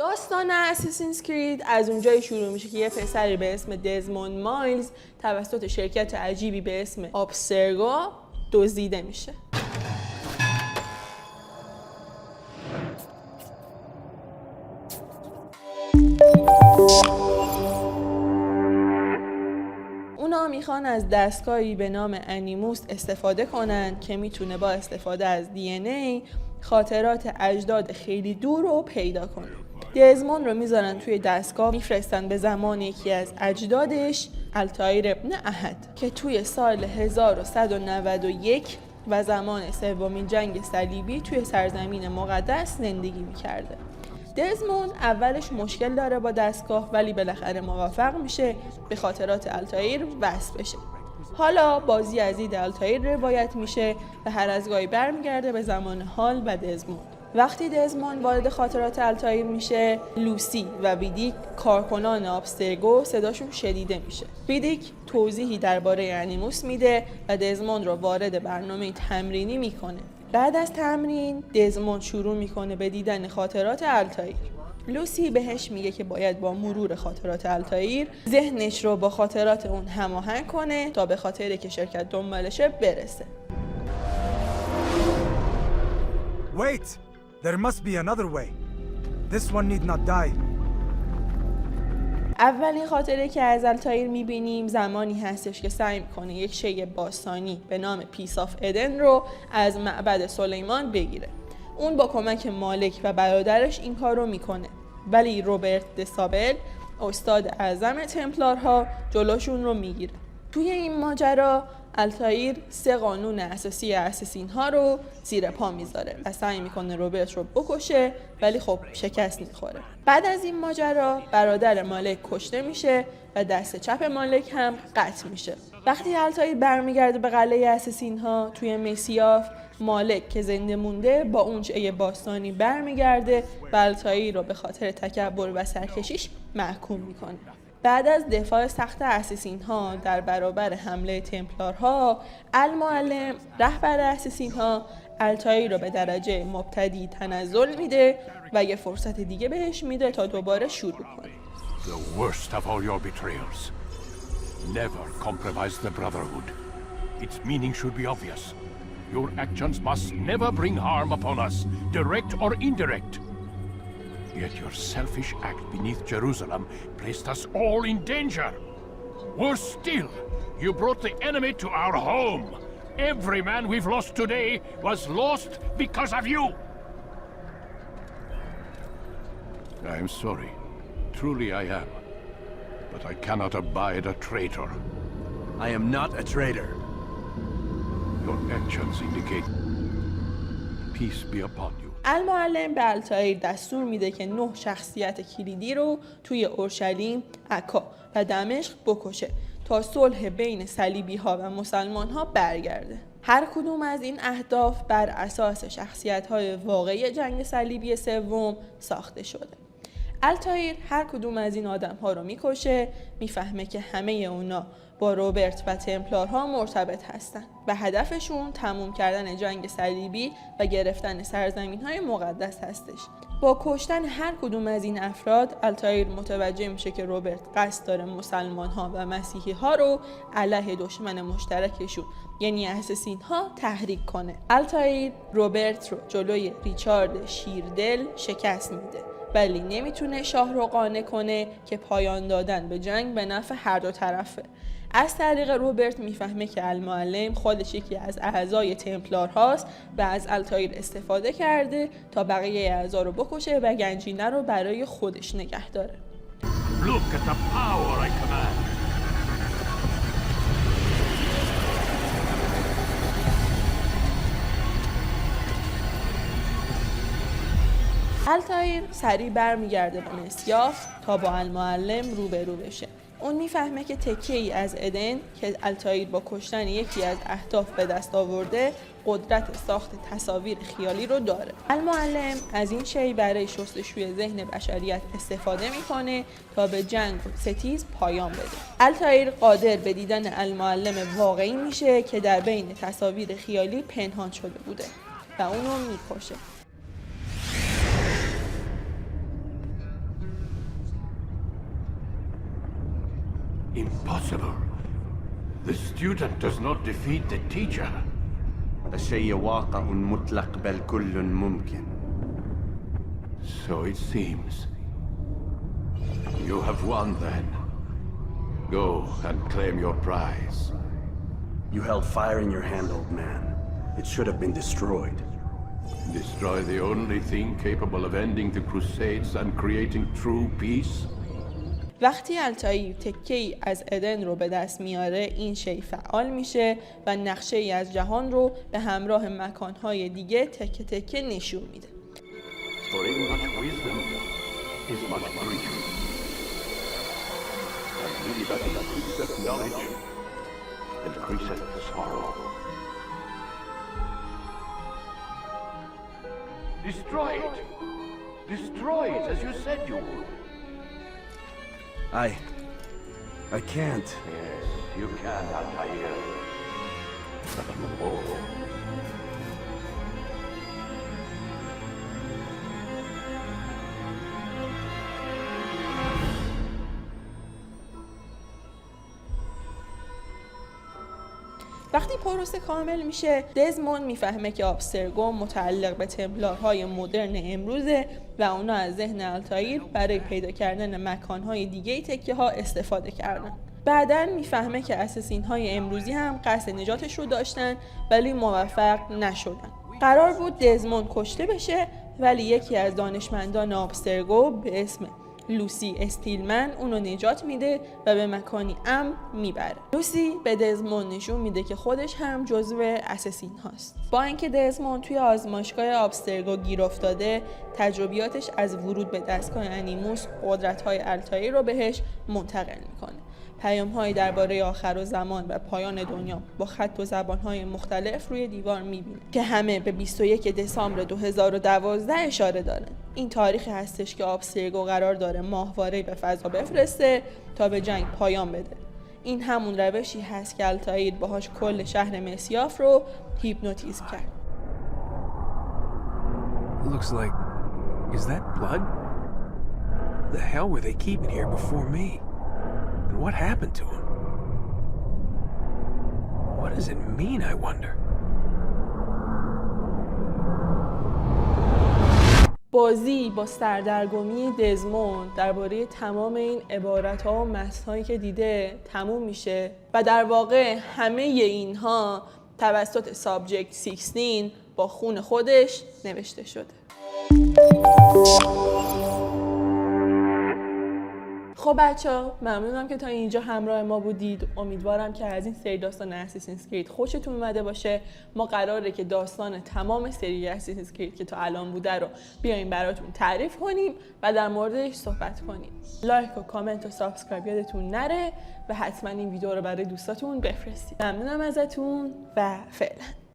داستان اساسینز کرید از اونجایی شروع میشه که یه پسری به اسم دزموند مایلز توسط شرکت عجیبی به اسم ابسترگو دزدیده میشه. اونا میخوان از دستگاهی به نام انیموس استفاده کنن که میتونه با استفاده از دی ان ای خاطرات اجداد خیلی دور رو پیدا کنه. دزموند رو میذارن توی دستگاه، میفرستن به زمان یکی از اجدادش، التایر ابن احد، که توی سال 1191 و زمان سومین جنگ صلیبی توی سرزمین مقدس زندگی میکرده. دزموند اولش مشکل داره با دستگاه، ولی بالاخره موفق میشه به خاطرات التایر وصل بشه. حالا بازی از دید التایر روایت میشه و هر از گاهی برمیگرده به زمان هال و دزموند. وقتی دزموند وارد خاطرات التایر میشه، لوسی و ویدیک کارکنان ابسترگو صداشون شنیده میشه. ویدیک توضیحی درباره انیموس میده و دزموند رو وارد برنامه تمرینی میکنه. بعد از تمرین دزموند شروع میکنه به دیدن خاطرات التایر. لوسی بهش میگه که باید با مرور خاطرات التایر ذهنش رو با خاطرات اون هماهنگ کنه تا به خاطری که شرکت دنبالشه برسه. Wait! There must be another way. This one need not die. اولین خاطره که از التایر میبینیم زمانی هستش که سعی میکنه یک شی باستانی به نام پیس آف ادن رو از معبد سلیمان بگیره. اون با کمک مالک و برادرش این کار رو میکنه، ولی روبرت دسابل استاد اعظم تمپلارها جلوشون رو میگیره. توی این ماجرا التایر 3 قانون اساسی اساسین ها رو زیر پا میذاره و سعی میکنه روبرت رو بکشه، ولی خب شکست میخوره. بعد از این ماجرا برادر مالک کشته میشه و دست چپ مالک هم قطع میشه. وقتی التایر برمیگرده به قلعه اساسین ها توی مسیاف، مالک که زنده مونده با اون چه باستانی برمیگرده و التایر رو به خاطر تکبر و سرکشیش محکوم میکنه. بعد از دفاع سخت اساسین ها در برابر حمله تمپلارها، المعلم رهبر اساسین ها التایر رو به درجه مبتدی تنزل میده و یه فرصت دیگه بهش میده تا دوباره شروع کنه. The worst of all your betrayals. Never compromise the Brotherhood. Its meaning should be obvious. Your actions must never bring harm upon us, direct or indirect. Yet your selfish act beneath Jerusalem placed us all in danger. Worse still, you brought the enemy to our home. Every man we've lost today was lost because of you. I am sorry. Truly I am. But I cannot abide a traitor. I am not a traitor. Your actions indicate peace be upon you. المعلم به التایر دستور میده که 9 شخصیت کلیدی رو توی اورشلیم، عکا و دمشق بکشه تا صلح بین صلیبی ها و مسلمان ها برگرده. هر کدوم از این اهداف بر اساس شخصیت های واقعی جنگ صلیبی سوم ساخته شده. التایر هر کدوم از این آدم ها رو میکشه، میفهمه که همه اونا با روبرت و تمپلارها مرتبط هستن و هدفشون تموم کردن جنگ صلیبی و گرفتن سرزمین های مقدس هستش. با کشتن هر کدوم از این افراد، التایر متوجه میشه که روبرت قصد داره مسلمان ها و مسیحی ها رو علیه دشمن مشترکشون یعنی اساسین ها تحریک کنه. التایر روبرت رو جلوی ریچارد شیردل شکست میده، ولی نمیتونه شاه رو قانع کنه که پایان دادن به جنگ به نفع هر دو طرفه. از طریق روبرت میفهمه که المعلم خودش یکی از اعضای تمپلار هاست و از التایر استفاده کرده تا بقیه اعضا رو بکشه و گنجینه رو برای خودش نگه داره. Look at the power I command. التایر سریع برمیگرده به مسیاف تا با المعلم روبرو بشه. اون میفهمه که تکیه‌ای از ادن که التایر با کشتن یکی از اهداف به دست آورده قدرت ساخت تصاویر خیالی رو داره. المعلم از این شی برای شستشوی ذهن بشریت استفاده میکنه تا به جنگ و ستیز پایان بده. التایر قادر به دیدن المعلم واقعی میشه که در بین تصاویر خیالی پنهان شده بوده و اونو میکشه. Impossible. The student does not defeat the teacher. الشيء واقع مطلق بل كل ممكن. So it seems. You have won then. Go and claim your prize. You held fire in your hand, old man. It should have been destroyed. Destroy the only thing capable of ending the Crusades and creating true peace? وقتی التایر تکه‌ای از ادن رو به دست میاره، این شی فعال میشه و نقشه ای از جهان رو به همراه مکانهای دیگه تکه تکه نشون میده. For in much wisdom is much grief. And he that increaseth knowledge increaseth sorrow. Destroy it! Destroy it as you said you would. I can't. Yes, you can, Altair. But you won't. وقتی پروسه کامل میشه، دزموند میفهمه که آبسترگو متعلق به تمپلارهای مدرن امروزه و اونا از ذهن التایر برای پیدا کردن مکانهای دیگه تکه ها استفاده کردن. بعداً میفهمه که اساسین های امروزی هم قصد نجاتش رو داشتن ولی موفق نشدن. قرار بود دزموند کشته بشه ولی یکی از دانشمندان آبسترگو به اسم لوسی استیلمن اونو نجات میده و به مکانی امن میبره. لوسی به دزموند نشون میده که خودش هم جزو اساسین هاست. با اینکه دزموند توی آزمایشگاه آبسترگو گیر افتاده، تجربیاتش از ورود به دستگاه انیموس قدرت‌های التایر رو بهش منتقل میکنه. پیام‌هایی درباره آخرالزمان و پایان دنیا با خط و زبان‌های مختلف روی دیوار می‌بینه که همه به 21 دسامبر 2012 اشاره دارن. این تاریخی هستش که آبسترگو قرار داره ماهواره‌ای به فضا بفرسته تا به جنگ پایان بده. این همون روشی هست که التایر باهاش کل شهر مسیاف رو هیپنوتیزم کرد. Looks like... is that blood? The hell were they keeping here before me? And what happened to him? What does it mean, I wonder? بازی با سردرگمی دزموند درباره تمام این عبارت‌ها و متن‌هایی که دیده تموم میشه و در واقع همه اینها توسط سابجکت 16 با خون خودش نوشته شده. خب بچه‌ها، ممنونم که تا اینجا همراه ما بودید. امیدوارم که از این سری داستان اساسینز کرید خوشتون اومده باشه. ما قراره که داستان تمام سری اساسینز کرید که تا الان بوده رو بیایم براتون تعریف کنیم و در موردش صحبت کنیم. لایک و کامنت و سابسکرایب یادتون نره و حتما این ویدیو رو برای دوستاتون بفرستید. ممنونم ازتون و فعلا.